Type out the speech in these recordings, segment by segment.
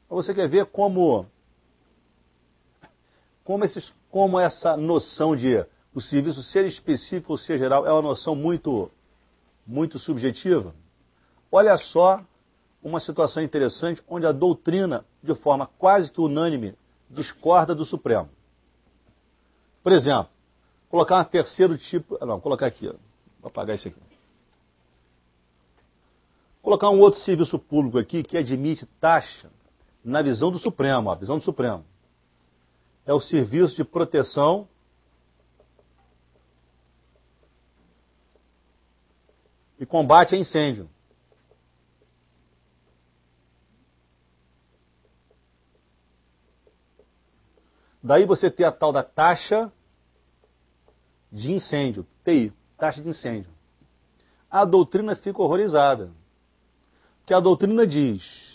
Você quer ver como essa noção de o serviço ser específico ou ser geral é uma noção muito subjetiva? Olha só uma situação interessante onde a doutrina, de forma quase que unânime, discorda do Supremo. Por exemplo, colocar um terceiro tipo... Não, colocar aqui. Vou apagar isso aqui. Colocar um outro serviço público aqui que admite taxa na visão do Supremo. A visão do Supremo é o serviço de proteção e combate a incêndio. Daí você tem a tal da taxa de incêndio, TI, taxa de incêndio. A doutrina fica horrorizada, porque a doutrina diz: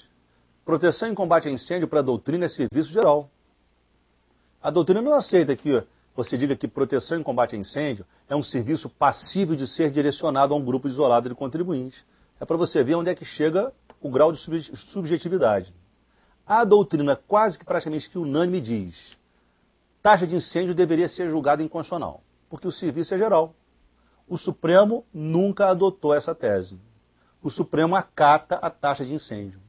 proteção e combate a incêndio para a doutrina é serviço geral. A doutrina não aceita que você diga que proteção e combate a incêndio é um serviço passível de ser direcionado a um grupo isolado de contribuintes. É para você ver onde é que chega o grau de subjetividade. A doutrina quase que praticamente que unânime diz: taxa de incêndio deveria ser julgada inconstitucional, porque o serviço é geral. O Supremo nunca adotou essa tese. O Supremo acata a taxa de incêndio.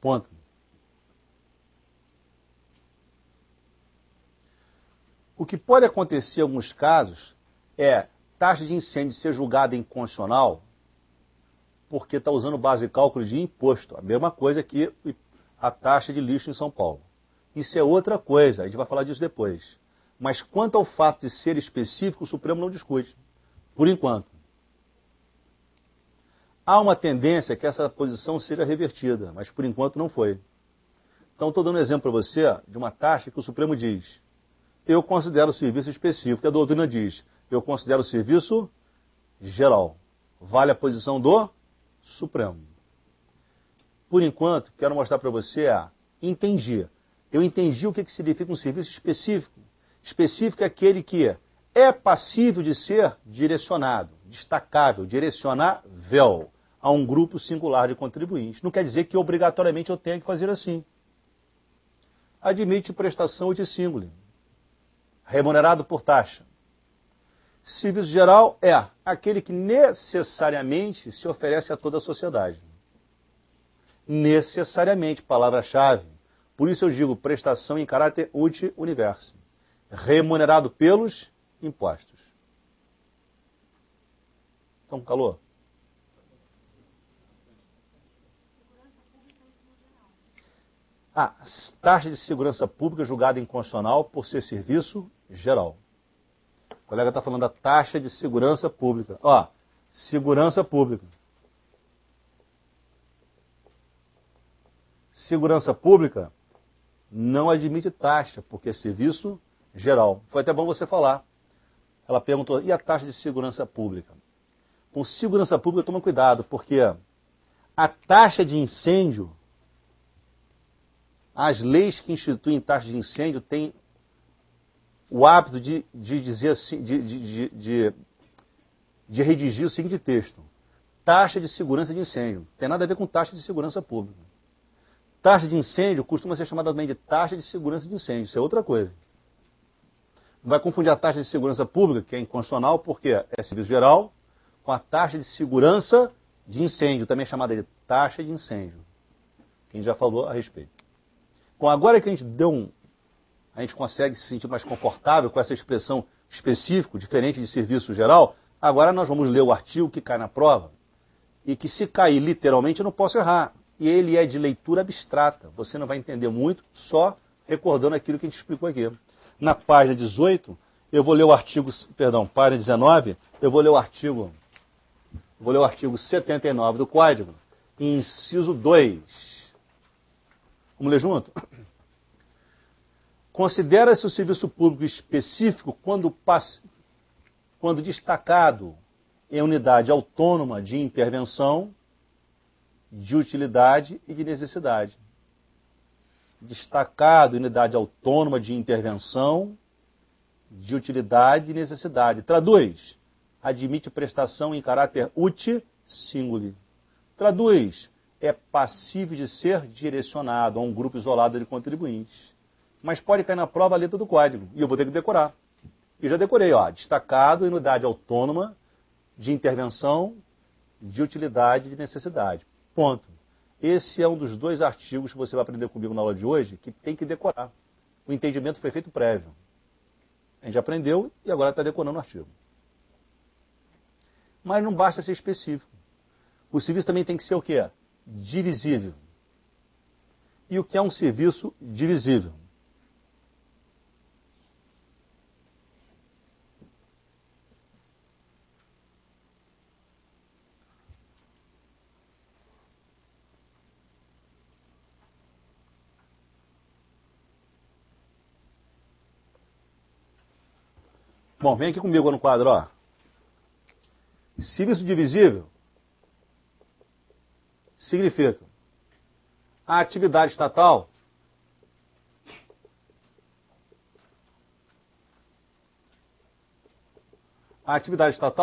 Ponto. O que pode acontecer em alguns casos é taxa de incêndio ser julgada inconstitucional porque está usando base de cálculo de imposto. A mesma coisa que a taxa de lixo em São Paulo. Isso é outra coisa, a gente vai falar disso depois. Mas quanto ao fato de ser específico, o Supremo não discute, por enquanto. Há uma tendência que essa posição seja revertida, mas por enquanto não foi. Então estou dando um exemplo para você de uma taxa que o Supremo diz: eu considero serviço específico. A doutrina diz: eu considero serviço geral. Vale a posição do Supremo. Por enquanto, quero mostrar para você eu entendi o que significa um serviço específico. Específico é aquele que é passível de ser direcionado, destacável, direcionável a um grupo singular de contribuintes. Não quer dizer que obrigatoriamente eu tenha que fazer assim. Admite prestação uti singuli, remunerado por taxa. Serviço geral é aquele que necessariamente se oferece a toda a sociedade. Necessariamente, palavra-chave. Por isso eu digo prestação em caráter uti universi, remunerado pelos impostos. Então, calor? Taxa de segurança pública julgada inconstitucional por ser serviço geral. O colega está falando da taxa de segurança pública. Segurança pública. Segurança pública não admite taxa, porque é serviço geral. Foi até bom você falar. Ela perguntou: e a taxa de segurança pública? Com segurança pública, toma cuidado, porque a taxa de incêndio, as leis que instituem taxa de incêndio têm o hábito de dizer assim, de redigir o seguinte texto: taxa de segurança de incêndio. Tem nada a ver com taxa de segurança pública. Taxa de incêndio costuma ser chamada também de taxa de segurança de incêndio. Isso é outra coisa. Não vai confundir a taxa de segurança pública, que é inconstitucional, porque é serviço geral, com a taxa de segurança de incêndio, também chamada de taxa de incêndio. Quem já falou a respeito. Bom, agora que a gente consegue se sentir mais confortável com essa expressão específico, diferente de serviço geral, agora nós vamos ler o artigo que cai na prova, e que se cair literalmente eu não posso errar. E ele é de leitura abstrata. Você não vai entender muito, só recordando aquilo que a gente explicou aqui. Na página 18, eu vou ler o artigo, página 19, eu vou ler o artigo Vou ler o artigo 79 do Código, inciso 2. Vamos ler junto? Considera-se o serviço público específico quando destacado em unidade autônoma de intervenção, de utilidade e de necessidade. Destacado em unidade autônoma de intervenção, de utilidade e necessidade. Traduz. Admite prestação em caráter uti singuli. Traduz. É passível de ser direcionado a um grupo isolado de contribuintes. Mas pode cair na prova a letra do código. E eu vou ter que decorar. E já decorei, ó. Destacado em unidade autônoma de intervenção, de utilidade e de necessidade. Ponto. Esse é um dos 2 artigos que você vai aprender comigo na aula de hoje, que tem que decorar. O entendimento foi feito prévio. A gente aprendeu e agora está decorando o artigo. Mas não basta ser específico. O serviço também tem que ser o quê? Divisível. E o que é um serviço divisível? Bom, vem aqui comigo no quadro, ó. Serviço divisível significa a atividade estatal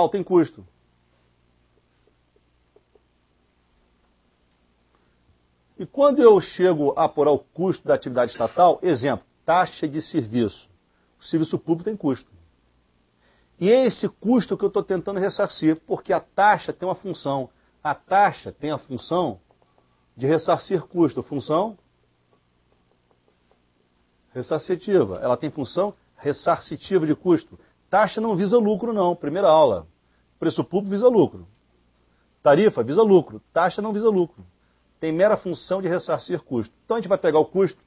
tem custo. E quando eu chego a apurar o custo da atividade estatal, exemplo, taxa de serviço. O serviço público tem custo. E é esse custo que eu estou tentando ressarcir, porque a taxa tem uma função. A taxa tem a função de ressarcir custo, função ressarcitiva. Ela tem função ressarcitiva de custo. Taxa não visa lucro, não. Primeira aula. Preço público visa lucro. Tarifa visa lucro. Taxa não visa lucro. Tem mera função de ressarcir custo. Então a gente vai pegar o custo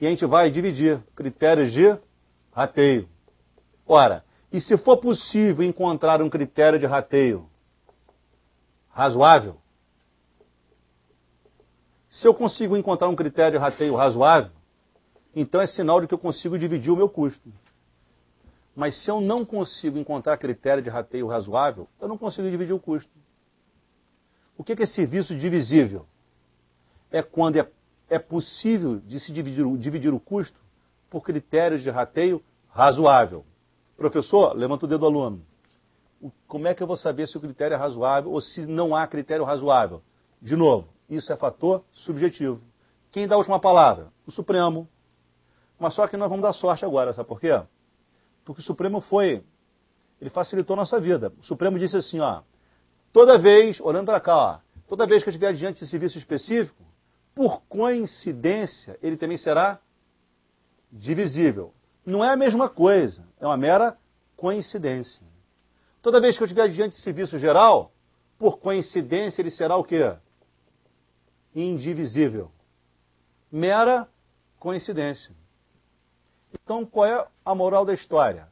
e a gente vai dividir critérios de rateio. Ora, e se for possível encontrar um critério de rateio razoável, se eu consigo encontrar um critério de rateio razoável, então é sinal de que eu consigo dividir o meu custo. Mas se eu não consigo encontrar critério de rateio razoável, eu não consigo dividir o custo. O que é serviço divisível? É quando é possível de se dividir o custo por critérios de rateio razoável. Professor, levanta o dedo do aluno. Como é que eu vou saber se o critério é razoável ou se não há critério razoável? De novo, isso é fator subjetivo. Quem dá a última palavra? O Supremo. Mas só que nós vamos dar sorte agora, sabe por quê? Porque o Supremo ele facilitou a nossa vida. O Supremo disse assim, ó, toda vez, olhando para cá, ó, toda vez que eu estiver diante de serviço específico, por coincidência, ele também será divisível. Não é a mesma coisa, é uma mera coincidência. Toda vez que eu estiver diante de serviço geral, por coincidência ele será o quê? Indivisível. Mera coincidência. Então, qual é a moral da história?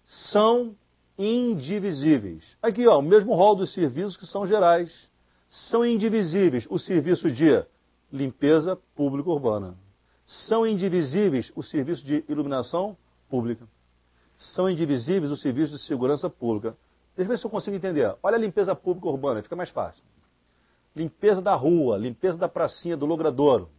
São indivisíveis. Aqui, ó, o mesmo rol dos serviços que são gerais. São indivisíveis o serviço de limpeza pública urbana. São indivisíveis o serviço de iluminação pública. São indivisíveis o serviço de segurança pública. Deixa eu ver se eu consigo entender. Olha a limpeza pública urbana, fica mais fácil. Limpeza da rua, limpeza da pracinha, do logradouro.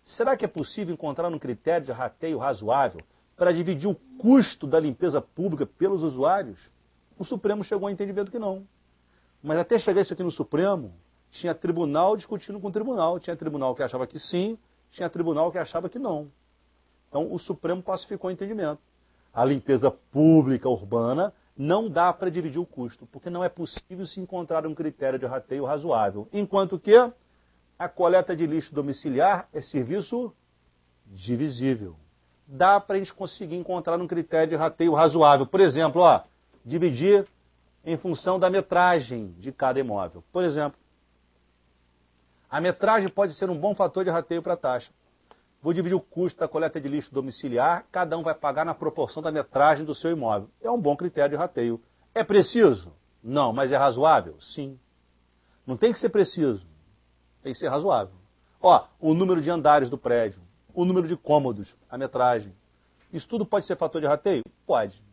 Será que é possível encontrar um critério de rateio razoável para dividir o custo da limpeza pública pelos usuários? O Supremo chegou ao entendimento que não. Mas até chegar isso aqui no Supremo, tinha tribunal discutindo com o tribunal. Tinha tribunal que achava que sim, tinha tribunal que achava que não. Então o Supremo pacificou o entendimento. A limpeza pública urbana não dá para dividir o custo, porque não é possível se encontrar um critério de rateio razoável. Enquanto que a coleta de lixo domiciliar é serviço divisível. Dá para a gente conseguir encontrar um critério de rateio razoável. Por exemplo, ó, dividir em função da metragem de cada imóvel. Por exemplo, a metragem pode ser um bom fator de rateio para a taxa. Vou dividir o custo da coleta de lixo domiciliar, cada um vai pagar na proporção da metragem do seu imóvel. É um bom critério de rateio. É preciso? Não, mas é razoável? Sim. Não tem que ser preciso, tem que ser razoável. Ó, o número de andares do prédio, o número de cômodos, a metragem. Isso tudo pode ser fator de rateio? Pode.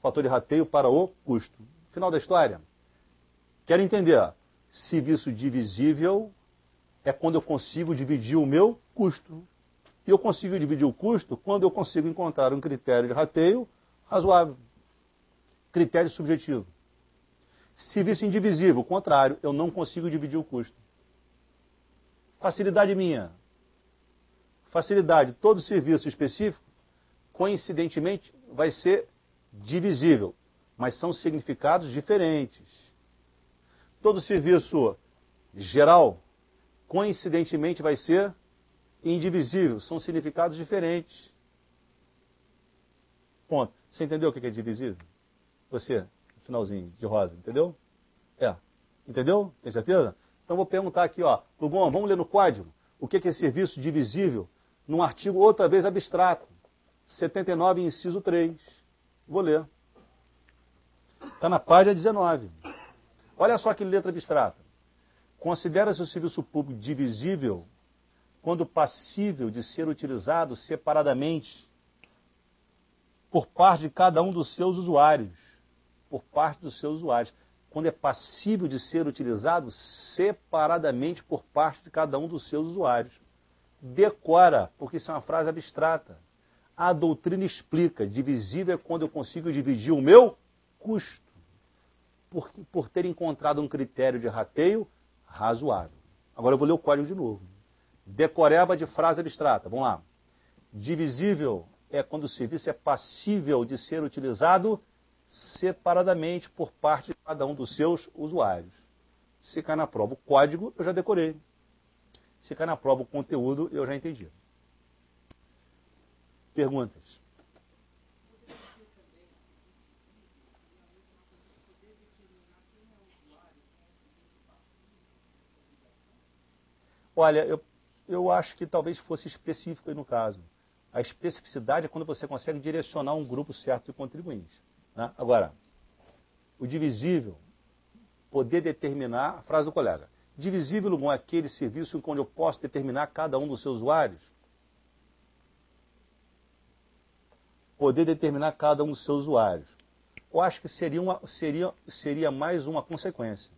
Fator de rateio para o custo. Final da história. Quero entender. Serviço divisível é quando eu consigo dividir o meu custo. E eu consigo dividir o custo quando eu consigo encontrar um critério de rateio razoável. Critério subjetivo. Serviço indivisível, o contrário, eu não consigo dividir o custo. Facilidade minha. Facilidade, todo serviço específico, coincidentemente, vai ser divisível, mas são significados diferentes. Todo serviço geral, coincidentemente, vai ser indivisível, são significados diferentes. Ponto. Você entendeu o que é divisível? Você, finalzinho de rosa, entendeu? É. Entendeu? Tem certeza? Então vou perguntar aqui, ó. Bom, vamos ler no código o que é serviço divisível num artigo outra vez abstrato. 79, inciso 3. Vou ler. Está na página 19. Olha só que letra abstrata. Considera-se o serviço público divisível quando passível de ser utilizado separadamente por parte de cada um dos seus usuários. Por parte dos seus usuários. Quando é passível de ser utilizado separadamente por parte de cada um dos seus usuários. Decora, porque isso é uma frase abstrata. A doutrina explica, divisível é quando eu consigo dividir o meu custo, por ter encontrado um critério de rateio razoável. Agora eu vou ler o código de novo. Decoreba de frase abstrata. Vamos lá. Divisível é quando o serviço é passível de ser utilizado separadamente por parte de cada um dos seus usuários. Se cai na prova o código, eu já decorei. Se cai na prova o conteúdo, eu já entendi. Perguntas? Olha, eu acho que talvez fosse específico aí no caso. A especificidade é quando você consegue direcionar um grupo certo de contribuintes. Né? Agora, o divisível, poder determinar, a frase do colega, divisível é aquele serviço onde eu posso determinar cada um dos seus usuários? Poder determinar cada um dos seus usuários. Eu acho que seria mais uma consequência.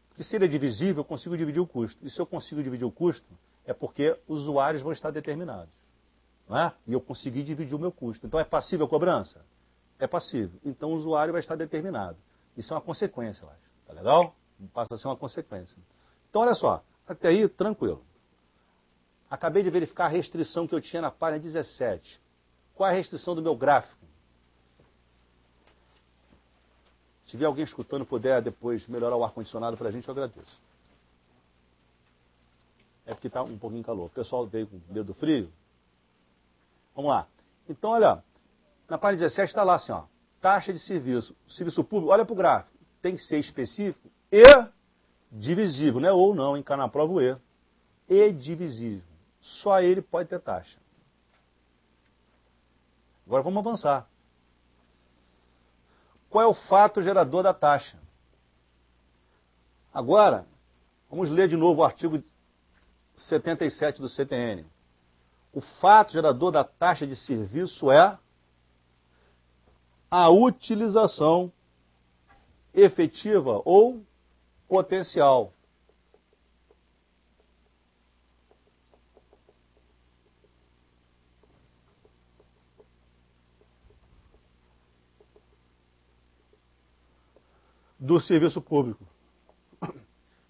Porque se ele é divisível, eu consigo dividir o custo. E se eu consigo dividir o custo, é porque os usuários vão estar determinados. Não é? E eu consegui dividir o meu custo. Então é passível a cobrança? É passível. Então o usuário vai estar determinado. Isso é uma consequência, eu acho. Tá legal? Passa a ser uma consequência. Então olha só, até aí tranquilo. Acabei de verificar a restrição que eu tinha na página 17. Qual é a restrição do meu gráfico? Se tiver alguém escutando, puder depois melhorar o ar-condicionado para a gente, eu agradeço. É porque está um pouquinho calor. O pessoal veio com medo do frio. Vamos lá. Então, olha, na página 17 está lá assim, ó, taxa de serviço. Serviço público, olha para o gráfico. Tem que ser específico e divisível. Não é ou não, hein? Cá na prova o E. E divisível. Só ele pode ter taxa. Agora vamos avançar. Qual é o fato gerador da taxa? Agora, vamos ler de novo o artigo 77 do CTN. O fato gerador da taxa de serviço é a utilização efetiva ou potencial. Do serviço público,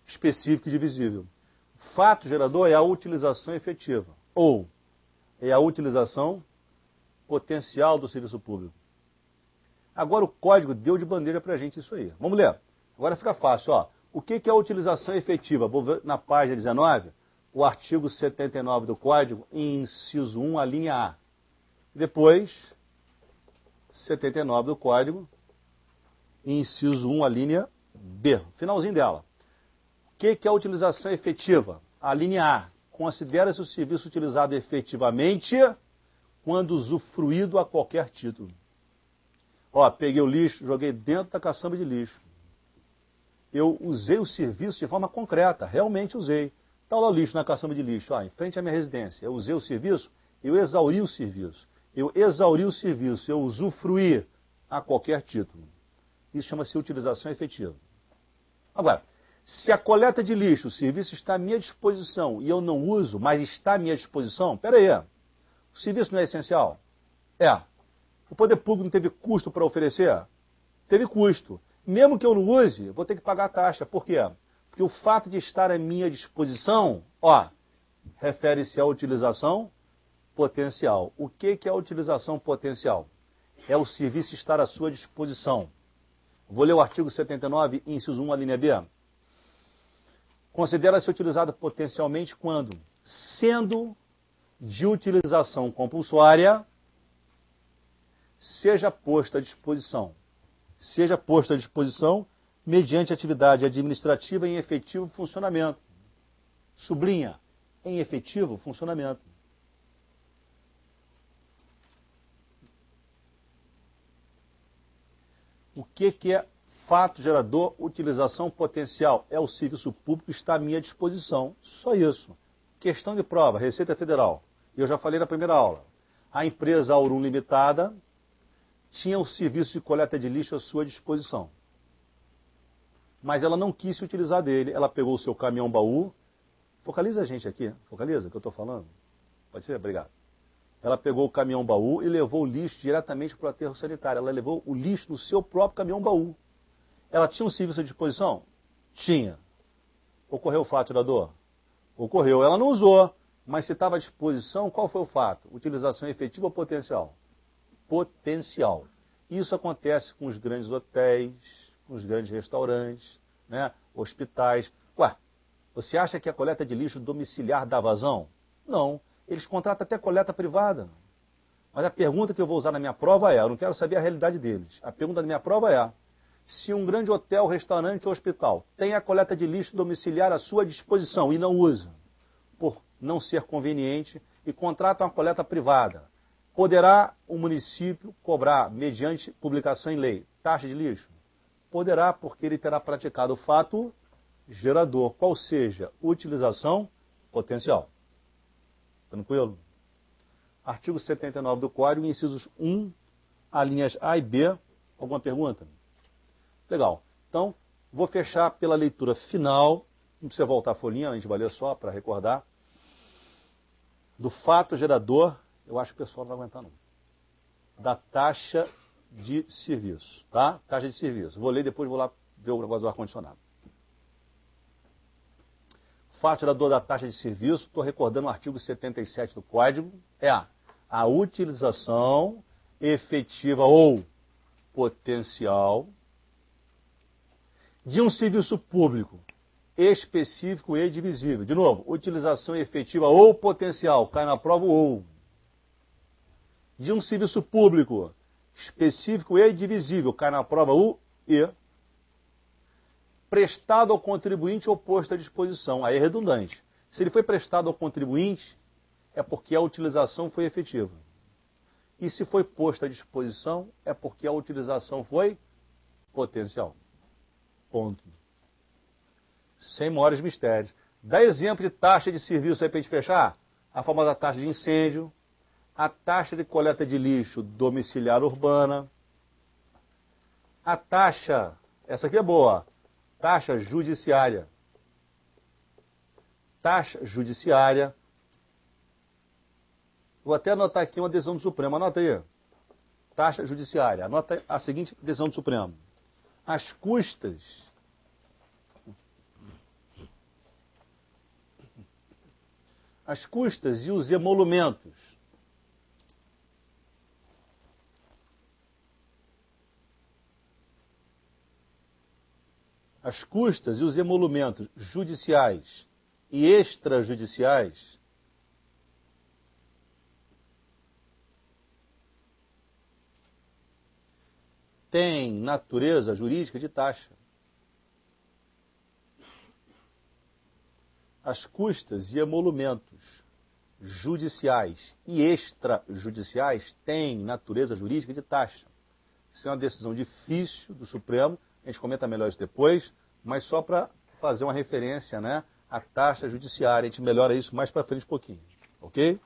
específico e divisível. Fato gerador é a utilização efetiva, ou é a utilização potencial do serviço público. Agora o código deu de bandeja para a gente isso aí. Vamos ler. Agora fica fácil. Ó. O que é a utilização efetiva? Vou ver na página 19, o artigo 79 do código, inciso 1, a linha A. Depois, 79 do código, inciso 1, a linha B. Finalzinho dela. O que é a utilização efetiva? A linha A. Considera-se o serviço utilizado efetivamente quando usufruído a qualquer título. Ó, peguei o lixo, joguei dentro da caçamba de lixo. Eu usei o serviço de forma concreta, realmente usei. Está lá o lixo na caçamba de lixo, ó, em frente à minha residência. Eu usei o serviço, eu exauri o serviço. Eu exauri o serviço, eu usufruí a qualquer título. Isso chama-se utilização efetiva. Agora, se a coleta de lixo, o serviço está à minha disposição e eu não uso, mas está à minha disposição, peraí, o serviço não é essencial? É. O poder público não teve custo para oferecer? Teve custo. Mesmo que eu não use, vou ter que pagar a taxa. Por quê? Porque o fato de estar à minha disposição, ó, refere-se à utilização potencial. O que é a utilização potencial? É o serviço estar à sua disposição. Vou ler o artigo 79, inciso 1, a linha B. Considera-se utilizado potencialmente quando, sendo de utilização compulsória, seja posto à disposição mediante atividade administrativa em efetivo funcionamento. Sublinha, em efetivo funcionamento. O que é fato gerador, utilização potencial? É o serviço público que está à minha disposição. Só isso. Questão de prova, Receita Federal. Eu já falei na primeira aula. A empresa Aurum Limitada tinha o serviço de coleta de lixo à sua disposição. Mas ela não quis se utilizar dele. Ela pegou o seu caminhão-baú. Focaliza a gente aqui. Focaliza o que eu estou falando. Pode ser? Obrigado. Ela pegou o caminhão-baú e levou o lixo diretamente para o aterro sanitário. Ela levou o lixo no seu próprio caminhão-baú. Ela tinha um serviço à disposição? Tinha. Ocorreu o fato gerador? Ocorreu. Ela não usou. Mas se estava à disposição, qual foi o fato? Utilização efetiva ou potencial? Potencial. Isso acontece com os grandes hotéis, com os grandes restaurantes, né? Hospitais. Ué, você acha que a coleta de lixo domiciliar dá vazão? Não. Eles contratam até coleta privada. Mas a pergunta que eu vou usar na minha prova é, eu não quero saber a realidade deles. A pergunta da minha prova é, se um grande hotel, restaurante ou hospital tem a coleta de lixo domiciliar à sua disposição e não usa, por não ser conveniente, e contrata uma coleta privada, poderá o município cobrar, mediante publicação em lei, taxa de lixo? Poderá, porque ele terá praticado o fato gerador, qual seja, utilização potencial. Tranquilo? Artigo 79 do Código, incisos 1, alíneas A e B. Alguma pergunta? Legal. Então, vou fechar pela leitura final. Não precisa voltar a folhinha, a gente vai ler só para recordar. Do fato gerador, eu acho que o pessoal não vai aguentar não. Da taxa de serviço, tá? Taxa de serviço. Vou ler, depois vou lá ver o negócio do ar-condicionado. Fato gerador da taxa de serviço, estou recordando o artigo 77 do Código, é a utilização efetiva ou potencial de um serviço público específico e divisível. De novo, utilização efetiva ou potencial, cai na prova o ou. De um serviço público específico e divisível, cai na prova o e. Prestado ao contribuinte ou posto à disposição. Aí é redundante. Se ele foi prestado ao contribuinte, é porque a utilização foi efetiva. E se foi posto à disposição, é porque a utilização foi potencial. Ponto. Sem maiores mistérios. Dá exemplo de taxa de serviço aí para a gente fechar? A famosa taxa de incêndio, a taxa de coleta de lixo domiciliar urbana, a taxa, essa aqui é boa, taxa judiciária. Taxa judiciária. Vou até anotar aqui uma decisão do Supremo. Anota aí. Taxa judiciária. Anota a seguinte decisão do Supremo. As custas e os emolumentos judiciais e extrajudiciais têm natureza jurídica de taxa. As custas e emolumentos judiciais e extrajudiciais têm natureza jurídica de taxa. Isso é uma decisão difícil do Supremo, a gente comenta melhor isso depois, mas só para fazer uma referência, né, à taxa judiciária. A gente melhora isso mais para frente um pouquinho, ok?